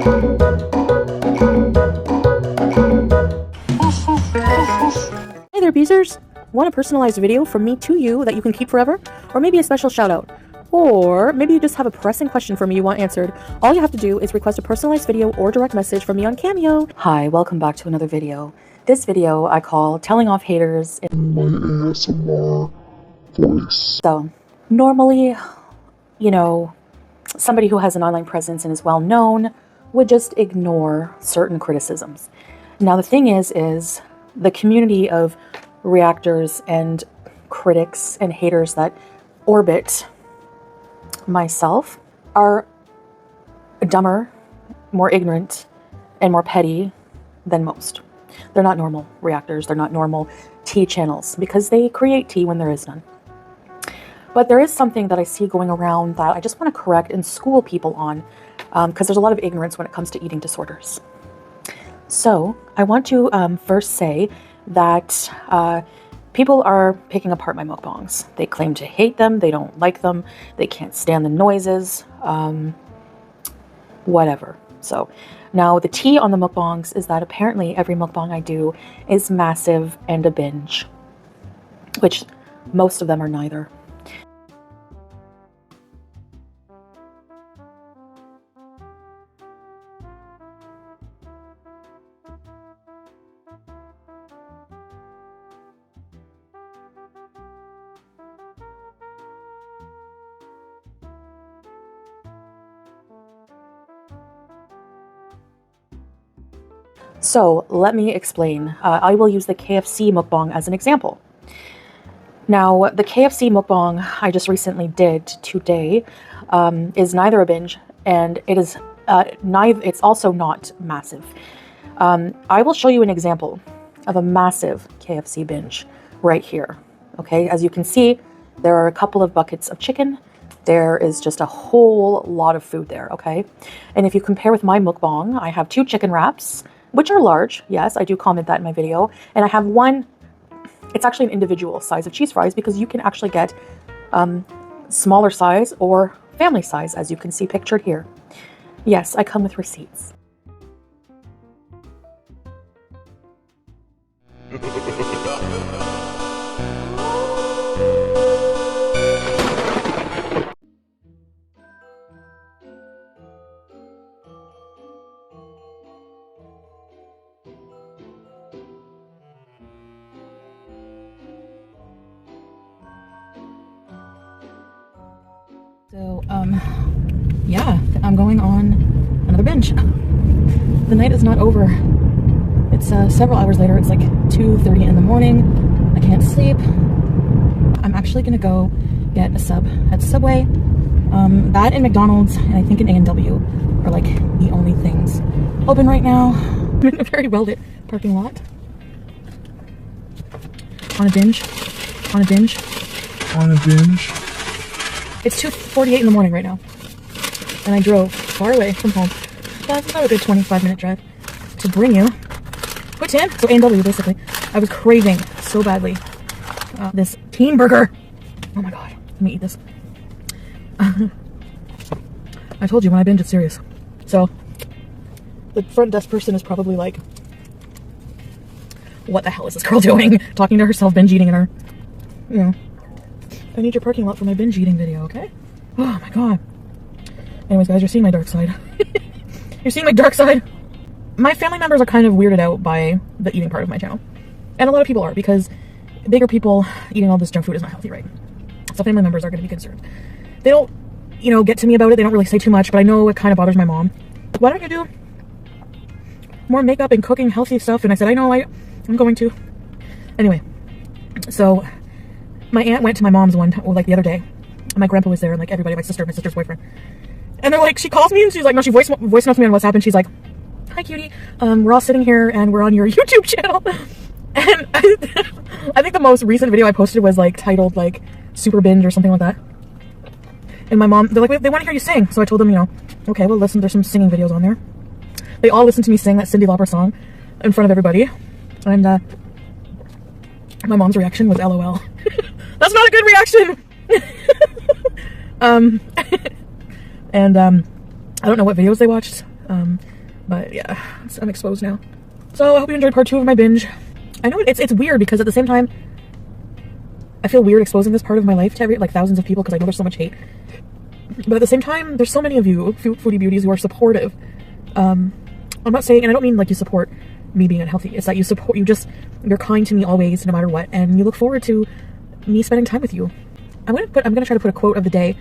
Hey there, Beezers! Want a personalized video from me to you that you can keep forever? Or maybe a special shout out? Or maybe you just have a pressing question for me you want answered. All you have to do is request a personalized video or direct message from me on Cameo. Hi, welcome back to another video. This video I call Telling Off Haters in my ASMR voice. So, normally, you know, somebody who has an online presence and is well known would just ignore certain criticisms. Now the thing is the community of reactors and critics and haters that orbit myself are dumber, more ignorant, and more petty than most. They're not normal reactors. They're not normal tea channels because they create tea when there is none. But there is something that I see going around that I just want to correct and school people on because there's a lot of ignorance when it comes to eating disorders. So I want to first say that people are picking apart my mukbangs. They claim to hate them. They don't like them. They can't stand the noises, whatever. So now the tea on the mukbangs is that apparently every mukbang I do is massive and a binge, which most of them are neither. So let me explain. I will use the KFC mukbang as an example. Now, the KFC mukbang I just recently did today is neither a binge, and it is it's also not massive. I will show you an example of a massive KFC binge right here. Okay, as you can see, there are a couple of buckets of chicken. There is just a whole lot of food there, okay? And if you compare with my mukbang, I have 2 chicken wraps, which are large. Yes, I do comment that in my video. And I have one, it's actually an individual size of cheese fries because you can actually get smaller size or family size, as you can see pictured here. Yes, I come with receipts. So, yeah, I'm going on another binge. The night is not over. It's several hours later. It's like 2:30 in the morning. I can't sleep. I'm actually gonna go get a sub at Subway. That and McDonald's, and I think an A&W are like the only things open right now. I'm in a very well-lit parking lot. On a binge. On a binge. On a binge. It's 2:48 in the morning right now, and I drove far away from home. That's about a good 25-minute drive to bring you what's in. So A&W, basically. I was craving so badly this teen burger. Oh my god, let me eat this. I told you when I binge it's serious. So the front desk person is probably like, what the hell is this girl doing? Talking to herself, binge eating in her, you know. I need your parking lot for my binge eating video, okay? Oh my god. Anyways, guys, you're seeing my dark side. You're seeing my dark side. My family members are kind of weirded out by the eating part of my channel. And a lot of people are, because bigger people eating all this junk food is not healthy, right? So family members are going to be concerned. They don't, you know, get to me about it. They don't really say too much, but I know it kind of bothers my mom. Why don't you do more makeup and cooking healthy stuff? And I said, I know, I'm going to. Anyway, so my aunt went to my mom's like the other day, and my grandpa was there, and like everybody, my sister's boyfriend. And they're like, she calls me and she's like, no, she voice notes me on WhatsApp, and she's like, hi cutie, we're all sitting here and we're on your YouTube channel. And I think the most recent video I posted was like titled like Super Binge or something like that. And my mom, they're like, they want to hear you sing. So I told them, you know, okay, well listen, there's some singing videos on there. They all listened to me sing that Cyndi Lauper song in front of everybody. And my mom's reaction was LOL. That's not a good reaction. And I don't know what videos they watched. But yeah, I'm exposed now. So I hope you enjoyed part 2 of my binge. I know it's weird because at the same time, I feel weird exposing this part of my life to like thousands of people because I know there's so much hate. But at the same time, there's so many of you foodie beauties who are supportive. I'm not saying, and I don't mean like you support me being unhealthy. It's that you're kind to me always, no matter what, and you look forward to me spending time with you. I'm gonna try to put a quote of the day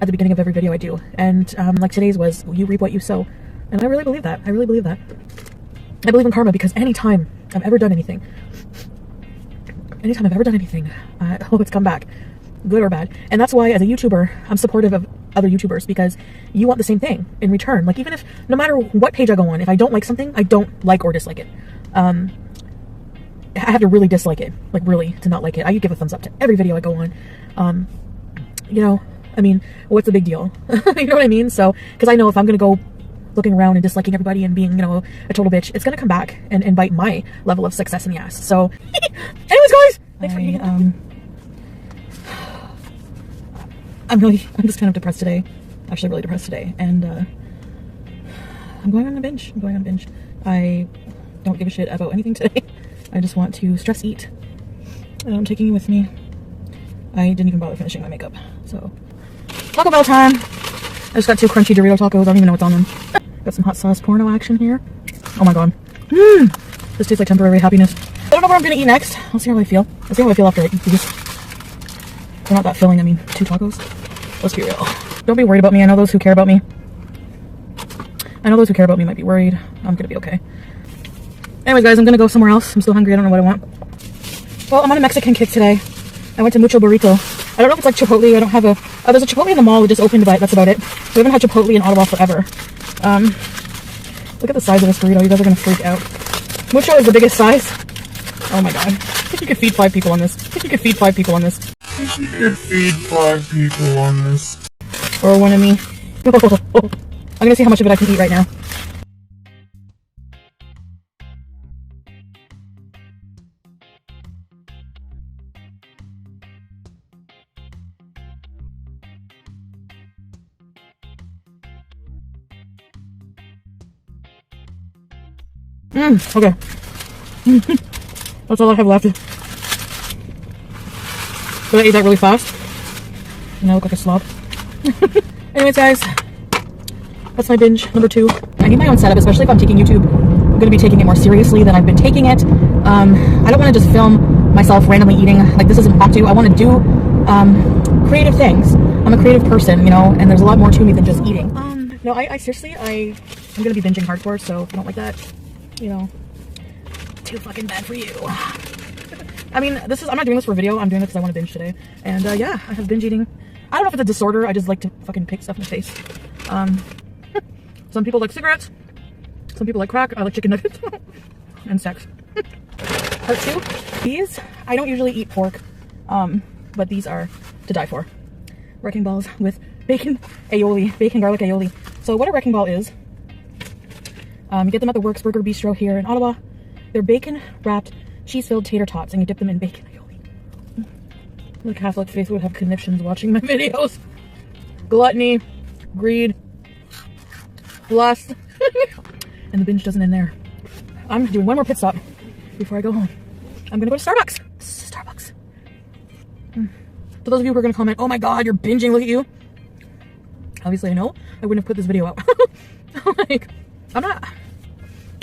at the beginning of every video I do, and like today's was, "You reap what you sow," and I really believe that. I really believe that. I believe in karma because anytime I've ever done anything, it's come back, good or bad. And that's why as a YouTuber, I'm supportive of other YouTubers because you want the same thing in return. Like even if, no matter what page I go on, if I don't like something, I don't like or dislike it. I have to really dislike it, like really to not like it. I give a thumbs up to every video I go on. You know, I mean, what's the big deal? You know what I mean? So, because I know if I'm going to go looking around and disliking everybody and being, you know, a total bitch, it's going to come back and bite my level of success in the ass. So, anyways, guys, thanks for eating. I'm just kind of depressed today. Actually, really depressed today. And I'm going on a binge. I don't give a shit about anything today. I just want to stress eat. And I'm taking you with me. I didn't even bother finishing my makeup. So, Taco Bell time. I just got 2 crunchy Dorito tacos. I don't even know what's on them. Got some hot sauce porno action here. Oh my god. This tastes like temporary happiness. I don't know what I'm gonna eat next. I'll see how I feel. I'll see how I feel after I eat these. They're not that filling. I mean, 2 tacos. Let's be real. Don't be worried about me. I know those who care about me. Might be worried. I'm gonna be okay. Anyways, guys, I'm gonna go somewhere else. I'm still hungry. I don't know what I want. Well, I'm on a Mexican kick today. I went to Mucho Burrito. I don't know if it's like Chipotle. I don't have a... Oh, there's a Chipotle in the mall. It just opened, but that's about it. We haven't had Chipotle in Ottawa forever. Look at the size of this burrito. You guys are gonna freak out. Mucho is the biggest size. Oh my god. I think you could feed 5 people on this. Or one of me. I'm gonna see how much of it I can eat right now. Okay. That's all I have left. But I ate that really fast. And I look like a slob. Anyways, guys. That's my binge number 2. I need my own setup, especially if I'm taking YouTube. I'm going to be taking it more seriously than I've been taking it. I don't want to just film myself randomly eating. Like, this is impromptu. I want to do creative things. I'm a creative person, you know, and there's a lot more to me than just eating. No, I seriously, I'm going to be binging hardcore, so if you don't like that, you know, too fucking bad for you. I mean, I'm not doing this for video. I'm doing it because I want to binge today. And yeah, I have binge eating. I don't know if it's a disorder. I just like to fucking pick stuff in the face. Some people like cigarettes. Some people like crack. I like chicken nuggets. And sex. Part 2. These, I don't usually eat pork. But these are to die for. Wrecking balls with bacon aioli. Bacon garlic aioli. So what a wrecking ball is, you get them at the Works Burger Bistro here in Ottawa. They're bacon wrapped cheese-filled tater tots, and you dip them in bacon aioli. The Catholic faith would have conniptions watching my videos. Gluttony, greed, lust, and the binge doesn't end there. I'm doing one more pit stop before I go home. I'm gonna go to Starbucks. For those of you who are gonna comment, "Oh my god, you're binging, look at you." Obviously I know. I wouldn't have put this video out. Like, I'm not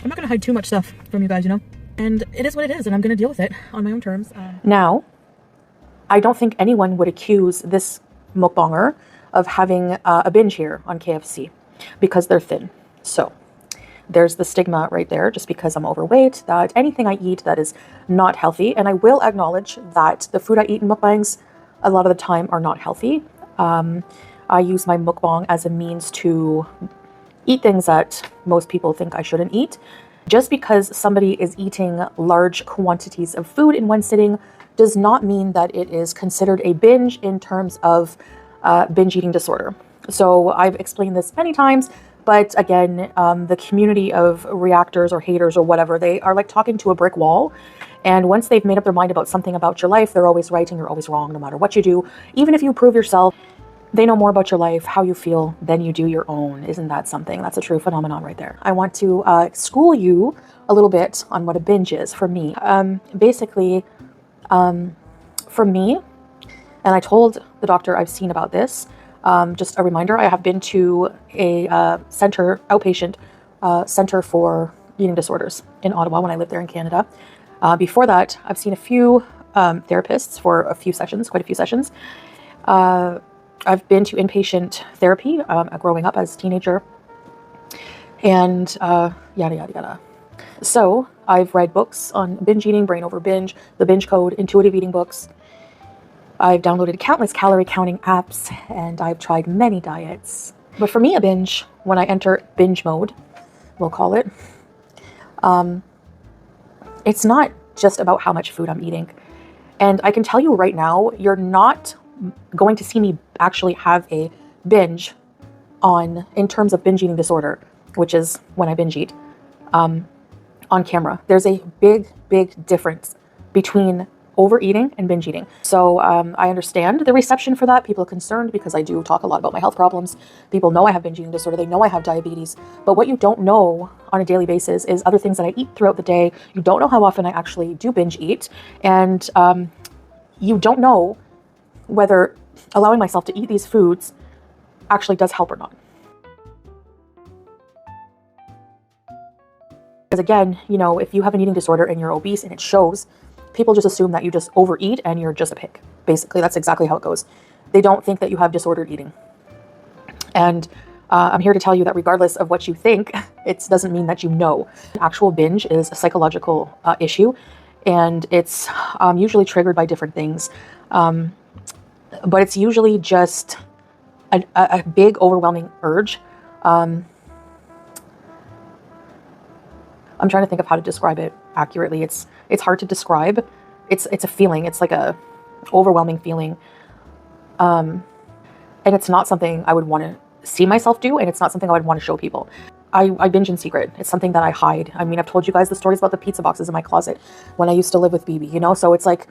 gonna hide too much stuff from you guys, you know? And it is what it is, and I'm gonna deal with it on my own terms. Now, I don't think anyone would accuse this mukbanger of having a binge here on KFC because they're thin. So there's the stigma right there, just because I'm overweight, that anything I eat that is not healthy, and I will acknowledge that the food I eat in mukbangs a lot of the time are not healthy. I use my mukbang as a means to eat things that most people think I shouldn't eat. Just because somebody is eating large quantities of food in one sitting does not mean that it is considered a binge in terms of binge eating disorder. So I've explained this many times, but again, the community of reactors or haters or whatever, they are like talking to a brick wall. And once they've made up their mind about something about your life, they're always right and you're always wrong no matter what you do. Even if you prove yourself, They know more about your life, how you feel, than you do your own. Isn't that something? That's a true phenomenon right there. I want to school you a little bit on what a binge is for me. Basically, for me, and I told the doctor I've seen about this, just a reminder, I have been to a outpatient center for eating disorders in Ottawa when I lived there in Canada. Before that, I've seen a few therapists for a few sessions, quite a few sessions. I've been to inpatient therapy growing up as a teenager, and yada, yada, yada. So I've read books on binge eating, Brain Over Binge, The Binge Code, intuitive eating books. I've downloaded countless calorie counting apps, and I've tried many diets. But for me, a binge, when I enter binge mode, we'll call it, it's not just about how much food I'm eating. And I can tell you right now, you're not going to see me actually have a binge in terms of binge eating disorder, which is when I binge eat, on camera. There's a big, big difference between overeating and binge eating. So I understand the reception for that. People are concerned because I do talk a lot about my health problems. People know I have binge eating disorder. They know I have diabetes. But what you don't know on a daily basis is other things that I eat throughout the day. You don't know how often I actually do binge eat. And you don't know whether allowing myself to eat these foods actually does help or not. Because again, you know, if you have an eating disorder and you're obese and it shows, people just assume that you just overeat and you're just a pig. Basically, that's exactly how it goes. They don't think that you have disordered eating. And I'm here to tell you that regardless of what you think, it doesn't mean that you know. Actual binge is a psychological issue, and it's usually triggered by different things. But it's usually just a big, overwhelming urge. I'm trying to think of how to describe it accurately. It's hard to describe. It's a feeling. It's like a overwhelming feeling. And it's not something I would want to see myself do, and it's not something I would want to show people. I binge in secret. It's something that I hide. I mean, I've told you guys the stories about the pizza boxes in my closet when I used to live with BB, you know? So it's like,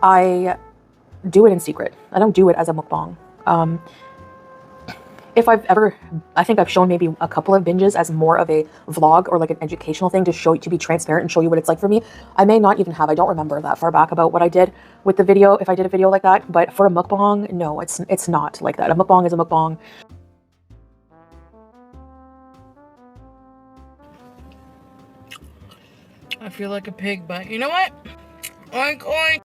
I do it in secret. I don't do it as a mukbang. I think I've shown maybe a couple of binges as more of a vlog or like an educational thing to be transparent and show you what it's like for me. I may not even have, I don't remember that far back about what I did with the video, if I did a video like that, but for a mukbang, no, it's not like that. A mukbang is a mukbang. I feel like a pig, but you know what? Oink, oink.